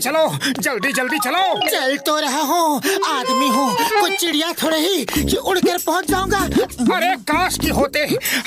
चलो, जल्दी जल्दी चलो। चल तो रहा हूँ, आदमी हूँ, कुछ चिड़िया थोड़े ही कि उड़कर पहुँच जाऊंगा। अरे काश की होते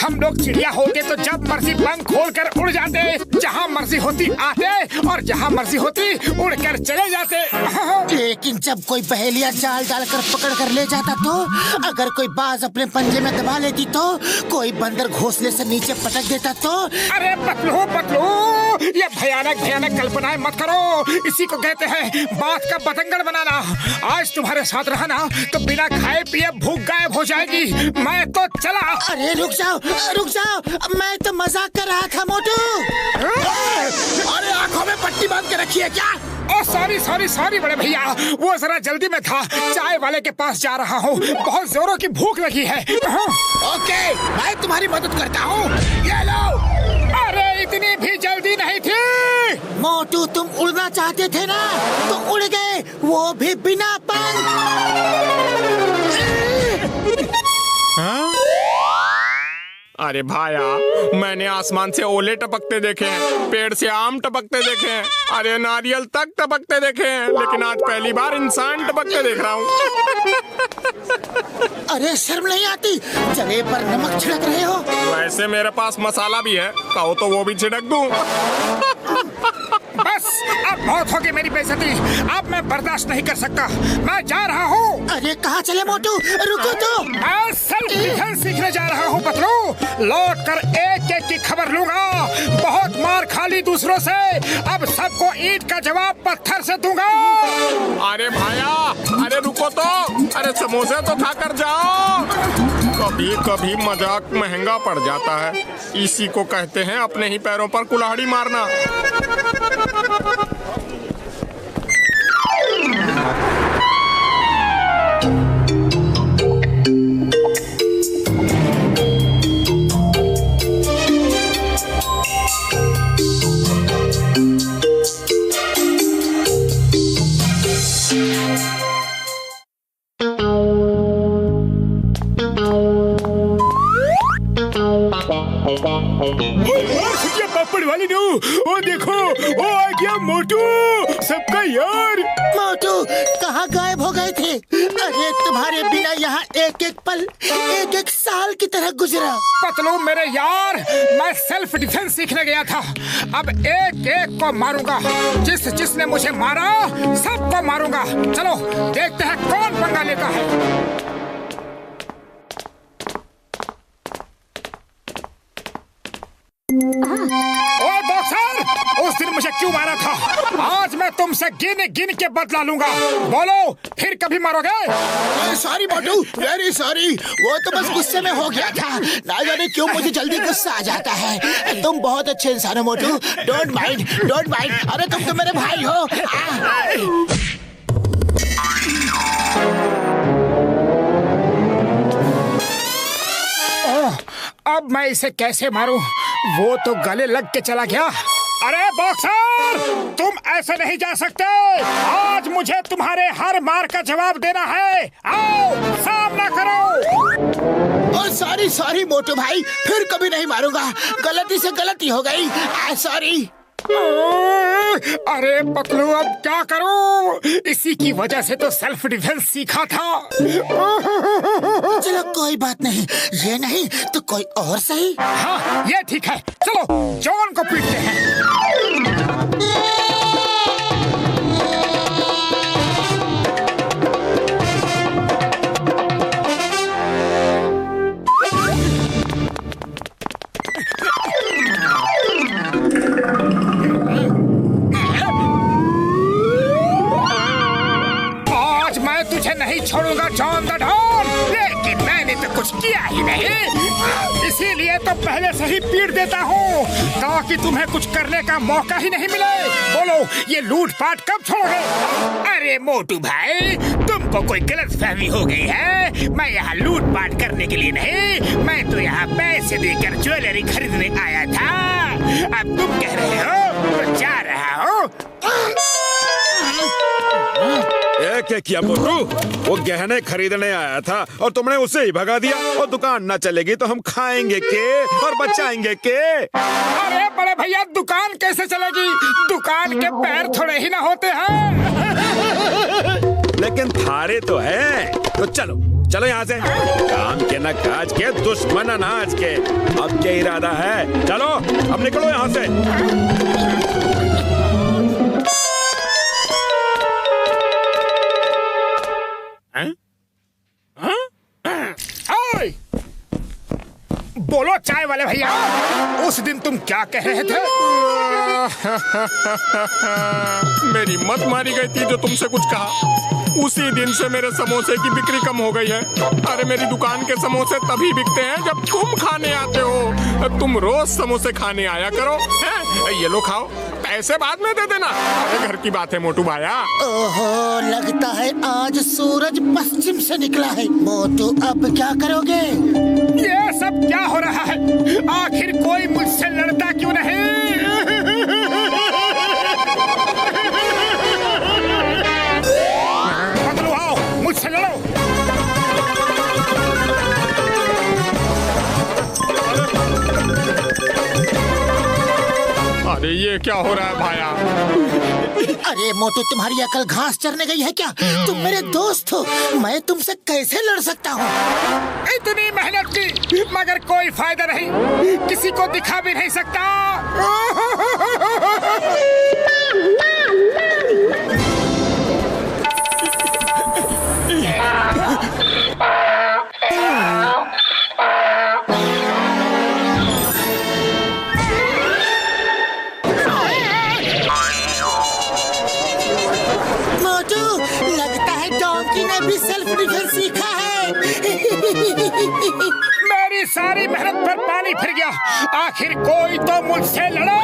हम लोग चिड़िया होते तो जब मर्जी पंख खोलकर उड़ जाते, जहाँ मर्जी होती आते और जहाँ मर्जी होती उड़कर चले जाते। लेकिन जब कोई पहेलियाँ जाल डालकर पकड़ कर ले जाता तो, अगर कोई बाज अपने पंजे में दबा लेती तो, कोई बंदर घोंसले से नीचे पटक देता तो। अरे पतलू पतलू, ये भयानक भयानक कल्पनाएं मत करो, इसी को कहते हैं बात का बतंगड़ बनाना। आज तुम्हारे साथ रहा ना तो बिना खाए पिए भूख गायब हो जाएगी। मैं तो चला। अरे रुक जाओ, मैं तो मजाक कर रहा था मोटू। अरे आंखों में पट्टी बांध के रखी है क्या? ओ सॉरी सॉरी सॉरी बड़े भैया, वो जरा जल्दी में था, चाय वाले के पास जा रहा हूँ, बहुत जोरों की भूख लगी है। ओके, मैं तुम्हारी मदद करता हूँ, ये लो। अरे इतनी भी जल्दी नहीं थी। मोटू तुम उड़ना चाहते थे ना, तो उड़ गए, वो भी बिना पंख। अरे भाया, मैंने आसमान से ओले टपकते देखे हैं, पेड़ से आम टपकते देखे हैं, अरे नारियल तक टपकते देखे हैं, लेकिन आज पहली बार इंसान टपकते देख रहा हूँ। अरे शर्म नहीं आती, जले पर नमक छिड़क रहे हो। वैसे मेरे पास मसाला भी है, कहो तो वो भी छिड़क दूं। बस अब बहुत हो गई मेरी बेइज्जती, अब मैं बर्दाश्त नहीं कर सकता, मैं जा रहा हूँ। अरे कहाँ चले मोटू, रुको तो। मैं सेल्फ डिफेंस सीखने जा रहा हूँ पतलू, लौट कर एक एक की खबर लूंगा। बहुत मार खा ली दूसरों से, अब सबको ईंट का जवाब पत्थर से दूंगा। अरे भाया, अरे रुको तो, अरे समोसे तो खाकर जाओ। कभी कभी मजाक महंगा पड़ जाता है, इसी को कहते हैं अपने ही पैरों पर कुल्हाड़ी मारना। पापड़ वाली नो, ओ देखो, ओ आ गया मोटू, सबका यार। मोटू कहाँ गायब हो गए थे? अरे तुम्हारे बिना यहाँ एक एक पल एक एक साल की तरह गुजरा। पतलू मेरे यार, मैं सेल्फ डिफेंस सीखने गया था, अब एक एक को मारूंगा, जिसने मुझे मारा सबको मारूंगा। चलो देखते हैं कौन पंगा लेता है। ओए बॉक्सर, उस दिन मुझे क्यों मारा था? आज मैं तुमसे गिन गिन के बदला लूंगा, बोलो फिर कभी मारोगे? सॉरी मोटू, वेरी सॉरी, वो तो बस गुस्से में हो गया था, ना जाने क्यों मुझे जल्दी गुस्सा आ जाता है। तुम बहुत अच्छे इंसान हो मोटू, डोंट माइंड, डोंट माइंड। अरे तुम तो मेरे भाई हो। अब मैं इसे कैसे मारूं? वो तो गले लग के चला गया। अरे बॉक्सर, तुम ऐसे नहीं जा सकते, आज मुझे तुम्हारे हर मार का जवाब देना है। आओ सामना करो। ओ सॉरी सॉरी मोटू भाई, फिर कभी नहीं मारूंगा, गलती से गलती हो गई, सॉरी। अरे पतलू अब क्या करूं? इसी की वजह से तो सेल्फ डिफेंस सीखा था। चलो कोई बात नहीं, ये नहीं तो कोई और सही। हाँ ये ठीक है, चलो जॉन को पीटते हैं। नहीं छोड़ूंगा जॉन द डॉन, लेकिन मैंने तो कुछ किया ही नहीं, इसीलिए तो पहले से ही पीट देता हूँ ताकि तुम्हें कुछ करने का मौका ही नहीं मिले। बोलो ये लूटपाट कब छोड़ोगे? अरे मोटू भाई, तुमको कोई गलतफहमी हो गई है, मैं यहाँ लूटपाट करने के लिए नहीं, मैं तो यहाँ पैसे देकर ज्वेलरी खरीदने आया था। अब तुम कह रहे हो तो जा रहा हूँ। क्या किया मोटू? वो गहने खरीदने आया था और तुमने उसे ही भगा दिया। और दुकान न चलेगी तो हम खाएंगे के और बचाएंगे के? अरे बड़े भैया, दुकान कैसे चलेगी? दुकान के पैर थोड़े ही ना होते हैं। लेकिन थारे तो है। तो चलो चलो यहाँ से। काम के न काज के, दुश्मन अनाज के। अब क्या इरादा है? चलो अब निकलो यहाँ से। बोलो चाय वाले भैया, उस दिन तुम क्या कह रहे थे? मेरी मत मारी गई थी जो तुमसे कुछ कहा। उसी दिन से मेरे समोसे की बिक्री कम हो गई है। अरे मेरी दुकान के समोसे तभी बिकते हैं जब तुम खाने आते हो। तुम रोज समोसे खाने आया करो। हैं? ये लो खाओ, पैसे बाद में दे देना। अरे घर की बात है मोटू भाया। ओहो, लगता है आज सूरज पश्चिम से निकला है। मोटू अब क्या करोगे? ये सब क्या हो रहा है? आखिर कोई मुझसे लड़ता क्यों नहीं? पतलू आओ, मुझसे लड़ो। अरे ये क्या हो रहा है भाया? अरे मोटू, तुम्हारी अकल घास चरने गई है क्या? तुम मेरे दोस्त हो, मैं तुमसे कैसे लड़ सकता हूँ? इतनी मेहनत की मगर कोई फायदा नहीं, किसी को दिखा भी नहीं सकता। भी सेल्फ डिफेंस सीखा है। मेरी सारी मेहनत पर पानी फिर गया। आखिर कोई तो मुझसे लड़ो।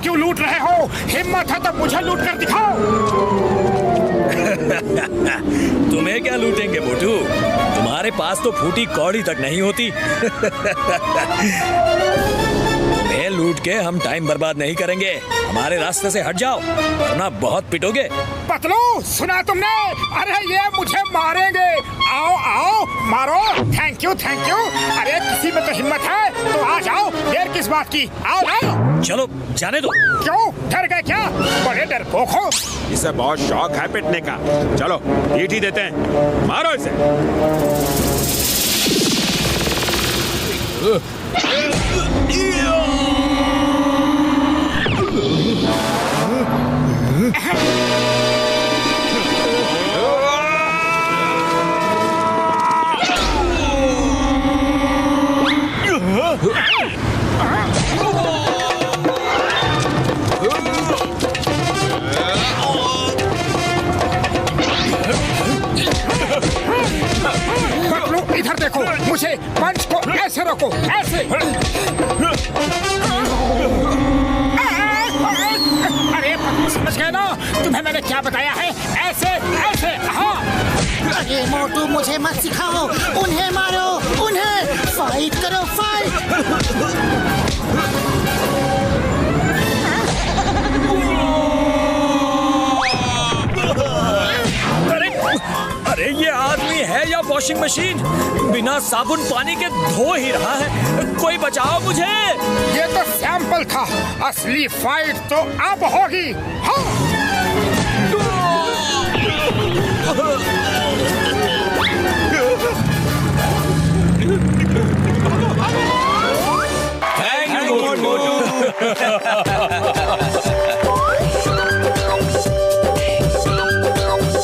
क्यों लूट रहे हो? हिम्मत है तो मुझे लूट कर दिखाओ। तुम्हें क्या लूटेंगे मोटू? तुम्हारे पास तो फूटी कौड़ी तक नहीं होती। तुम्हें लूट के हम टाइम बर्बाद नहीं करेंगे। हमारे रास्ते से हट जाओ वरना बहुत पिटोगे। पतलू, सुना तुमने? अरे ये मुझे मारेंगे। आओ आओ मारो। Thank you thank you. अरे किसी में तो हिम्मत है तो आ जाओ, देर किस बात की? आओ आओ। चलो जाने दो। क्यों डर गए क्या? बड़े डरपोक हो। इसे बहुत शौक है पिटने का। चलो पीट ही देते हैं, मारो इसे। इधर देखो, मुझे पंच को ऐसे रखो, ऐसे। अरे समझ गए ना? तुम्हें मैंने क्या बताया है? ऐसे ऐसे। हाँ। अरे मोटू, मुझे मत सिखाओ। उन्हें मारो, उन्हें फाइट करो, फाइट। अरे ये आदमी है या वॉशिंग मशीन? बिना साबुन पानी के धो ही रहा है। कोई बचाओ मुझे। ये तो सैंपल था, असली फाइट तो अब होगी। हाँ। Thank you Motu.